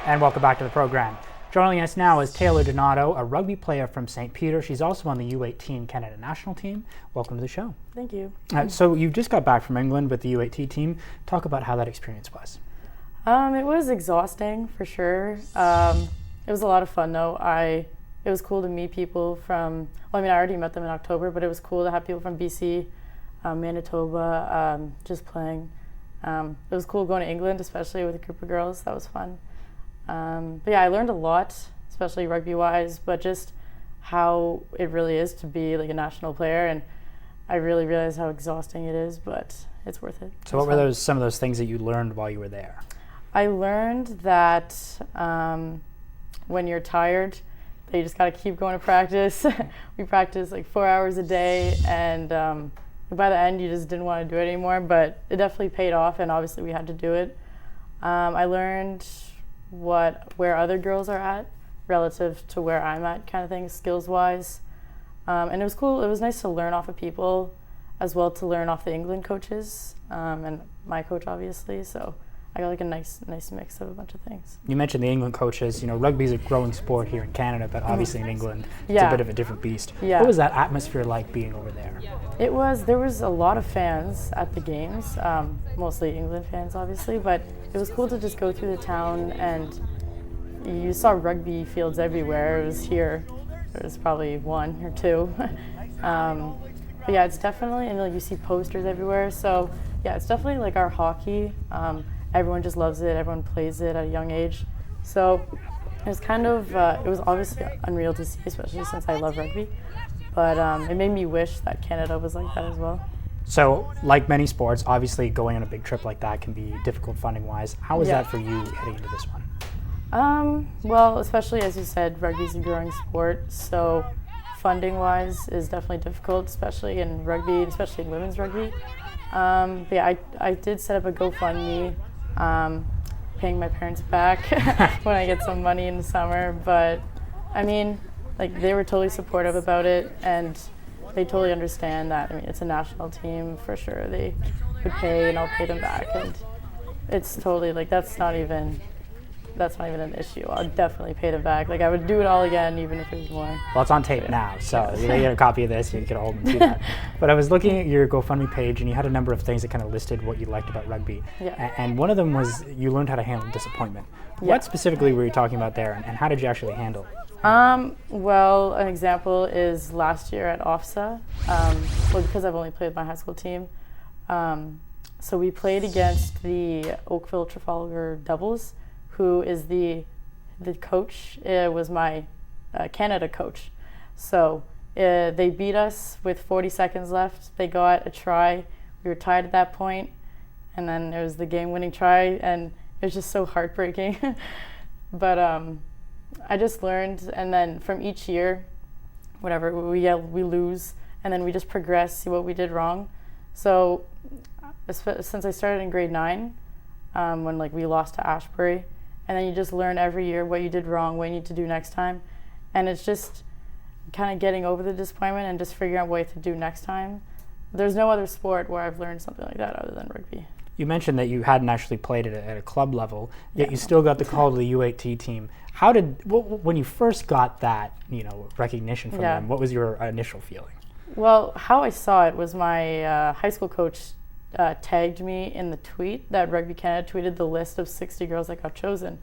And welcome back to the program. Joining us now is Taylor Donato, a rugby player from St. Peter. She's also on the U18 Canada national team. Welcome to the show. Thank you. So you just got back from England with the U18 team. Talk about how that experience was. It was exhausting for sure. It was a lot of fun though. It was cool to meet people from, I already met them in October, but it was cool to have people from BC, Manitoba, just playing. It was cool going to England, especially with a group of girls. That was fun. But yeah, I learned a lot, especially rugby-wise, but just how it really is to be like a national player, and I really realized how exhausting it is, but it's worth it. So what were some of those things that you learned while you were there? I learned that when you're tired, that you just got to keep going to practice. We practiced like 4 hours a day, and by the end you just didn't want to do it anymore, but it definitely paid off, and obviously we had to do it. I learned where other girls are at relative to where I'm at, kind of thing, skills-wise. And it was cool. It was nice to learn off of people, as well to learn off the England coaches, and my coach, obviously. So I got like a nice mix of a bunch of things. You mentioned the England coaches. You know, rugby is a growing sport here in Canada, but obviously in England, it's a bit of a different beast. Yeah. What was that atmosphere like being over there? There was a lot of fans at the games, mostly England fans, obviously, but it was cool to just go through the town, and you saw rugby fields everywhere. It was here. There was probably one or two. But yeah, it's definitely, and like you see posters everywhere. So yeah, it's definitely like our hockey. Everyone just loves it. Everyone plays it at a young age. So it was kind of, it was obviously unreal to see, especially since I love rugby. But it made me wish that Canada was like that as well. So, like many sports, obviously going on a big trip like that can be difficult funding-wise. How was that for you heading into this one? Well, especially as you said, rugby's a growing sport, so funding-wise is definitely difficult, especially in rugby, especially in women's rugby. But yeah, I did set up a GoFundMe, paying my parents back when I get some money in the summer. But I mean, like they were totally supportive about it, and they totally understand that. I mean, it's a national team for sure. They would pay, and I'll pay them back, and it's totally like that's not even an issue. I'll definitely pay them back. Like I would do it all again, even if it was more. Well, it's on tape now, so you get a copy of this, you can hold and see that. But I was looking at your GoFundMe page, and you had a number of things that kind of listed what you liked about rugby. Yeah. And one of them was you learned how to handle disappointment. Yeah. What specifically were you talking about there, and how did you actually handle it? Well, an example is last year at OFSA. Well, because I've only played my high school team. So we played against the Oakville Trafalgar Devils, who is the coach, was my Canada coach. So they beat us with 40 seconds left. They got a try. We were tied at that point, and then it was the game-winning try, and it was just so heartbreaking. But I just learned, and then from each year, whatever, we lose, and then we just progress, see what we did wrong. So since I started in grade 9, when like we lost to Ashbury, and then you just learn every year what you did wrong, what you need to do next time. And it's just kind of getting over the disappointment and just figuring out what you have to do next time. There's no other sport where I've learned something like that other than rugby. You mentioned that you hadn't actually played at a club level, yet you still got the call to the U18 team. How when you first got that, recognition from them, what was your initial feeling? Well, how I saw it was my high school coach tagged me in the tweet that Rugby Canada tweeted the list of 60 girls that got chosen.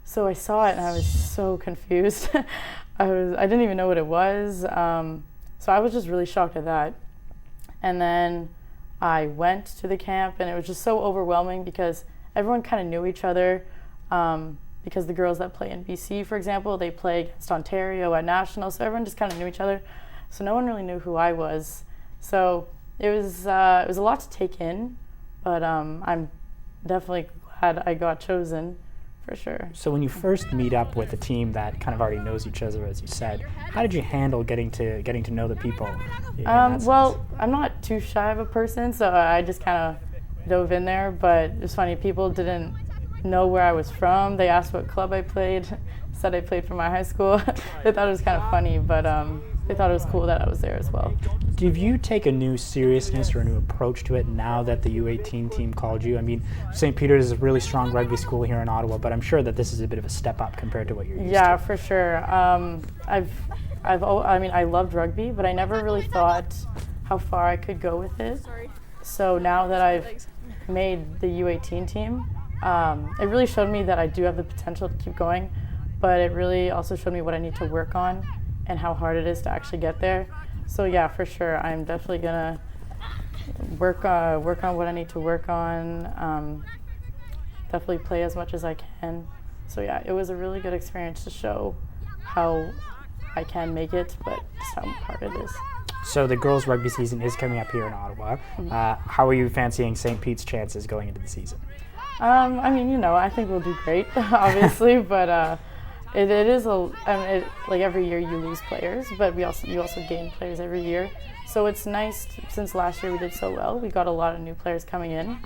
So I saw it and I was so confused. I didn't even know what it was. So I was just really shocked at that. And then I went to the camp, and it was just so overwhelming because everyone kind of knew each other. Because the girls that play in BC, for example, they play against Ontario at national, so everyone just kind of knew each other. So no one really knew who I was. So it was a lot to take in, but I'm definitely glad I got chosen, for sure. So when you first meet up with a team that kind of already knows each other, as you said, how did you handle getting to know the people? Well, I'm not too shy of a person, so I just kind of dove in there. But it was funny, people didn't know where I was from. They asked what club I played, said I played for my high school. They thought it was kind of funny, but they thought it was cool that I was there as well. Did you take a new seriousness or a new approach to it now that the U18 team called you? I mean, St. Peter's is a really strong rugby school here in Ottawa, but I'm sure that this is a bit of a step up compared to what you're used to. Yeah, for sure. I loved rugby, but I never really thought how far I could go with it. So now that I've made the U18 team, it really showed me that I do have the potential to keep going, but it really also showed me what I need to work on and how hard it is to actually get there. So yeah, for sure, I'm definitely gonna work on what I need to work on. Definitely play as much as I can. So yeah, it was a really good experience to show how I can make it, but just how hard it is. So the girls' rugby season is coming up here in Ottawa. How are you fancying St. Pete's chances going into the season? I mean, I think we'll do great, obviously, but it is like every year you lose players, but you also gain players every year. So it's nice, since last year we did so well, we got a lot of new players coming in.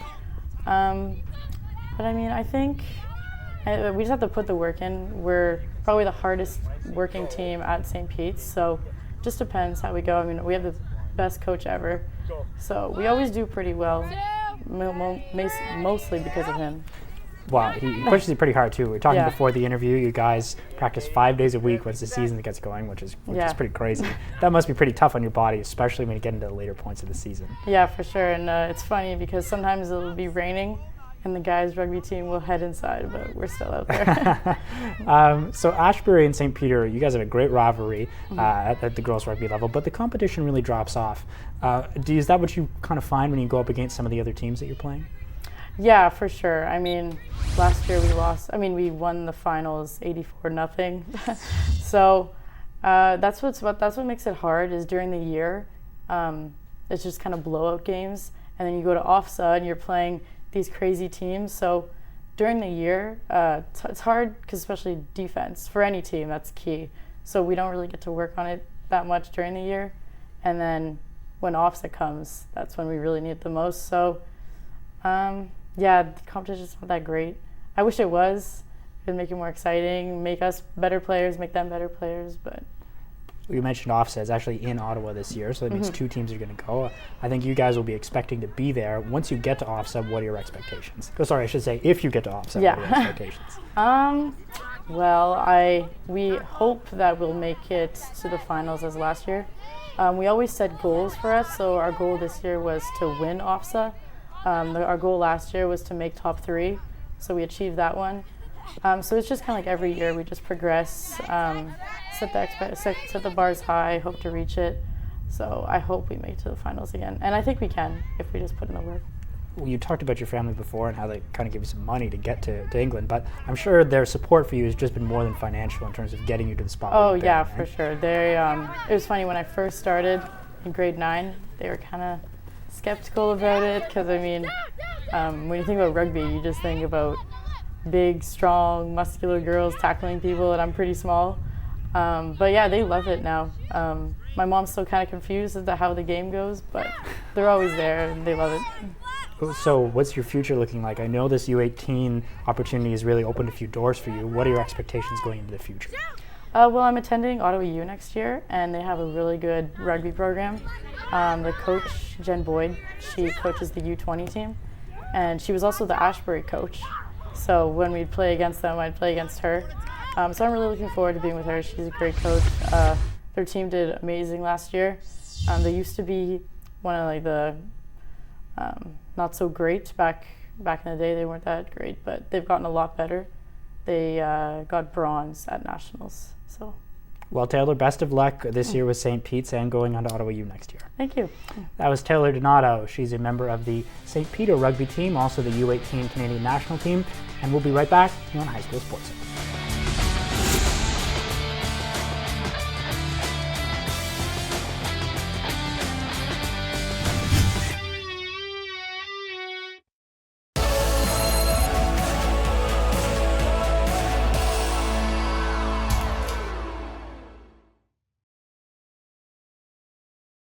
But I mean, I think we just have to put the work in. We're probably the hardest working team at St. Pete's, so it just depends how we go. I mean, we have the best coach ever, so we always do pretty well, mostly because of him. Wow, he pushes you pretty hard too. We were talking Yeah. before the interview. You guys practice 5 days a week once the season gets going, which is pretty crazy. That must be pretty tough on your body, especially when you get into the later points of the season. Yeah, for sure. And it's funny because sometimes it'll be raining and the guys' rugby team will head inside, but we're still out there. So Ashbury and St. Peter, you guys have a great rivalry at the girls' rugby level, but the competition really drops off. Is that what you kind of find when you go up against some of the other teams that you're playing? Yeah, for sure. I mean, last year we lost. I mean, we won the finals 84-0. So that's what makes it hard is during the year. It's just kind of blowout games, and then you go to OFSA and you're playing these crazy teams. So during the year, it's hard because especially defense for any team, that's key. So we don't really get to work on it that much during the year, and then when OFSA comes, that's when we really need it the most. So. Yeah, the competition's not that great. I wish it was. It'd make it more exciting, make us better players, make them better players, but... You mentioned OFSA is actually in Ottawa this year, so that means 2 teams are going to go. I think you guys will be expecting to be there. Once you get to OFSA, what are your expectations? Oh, sorry, I should say, if you get to OFSA, Yeah. what are your expectations? Well, we hope that we'll make it to the finals as last year. We always set goals for us, so our goal this year was to win OFSA. Our goal last year was to make top 3, so we achieved that one. So it's just kind of like every year we just progress, set the bars high, hope to reach it. So I hope we make it to the finals again, and I think we can if we just put in the work. Well, you talked about your family before and how they kind of give you some money to get to England, but I'm sure their support for you has just been more than financial in terms of getting you to the spot. Oh yeah, for sure. It was funny when I first started in grade 9. They were kind of skeptical about it because I mean, when you think about rugby, you just think about big, strong, muscular girls tackling people, and I'm pretty small. But yeah, they love it now. My mom's still kind of confused as to how the game goes, but they're always there and they love it. So what's your future looking like? I know this U18 opportunity has really opened a few doors for you. What are your expectations going into the future? Well, I'm attending Ottawa U next year, and they have a really good rugby program. The coach, Jen Boyd, she coaches the U20 team, and she was also the Ashbury coach. So when we'd play against them, I'd play against her. So I'm really looking forward to being with her. She's a great coach. Their team did amazing last year. They used to be one of the not so great back in the day. They weren't that great, but they've gotten a lot better. They got bronze at nationals. So. Well, Taylor, best of luck this year with St. Pete's and going on to Ottawa U next year. Thank you. That was Taylor Donato. She's a member of the St. Peter rugby team, also the U18 Canadian national team, and we'll be right back here on High School Sports Center.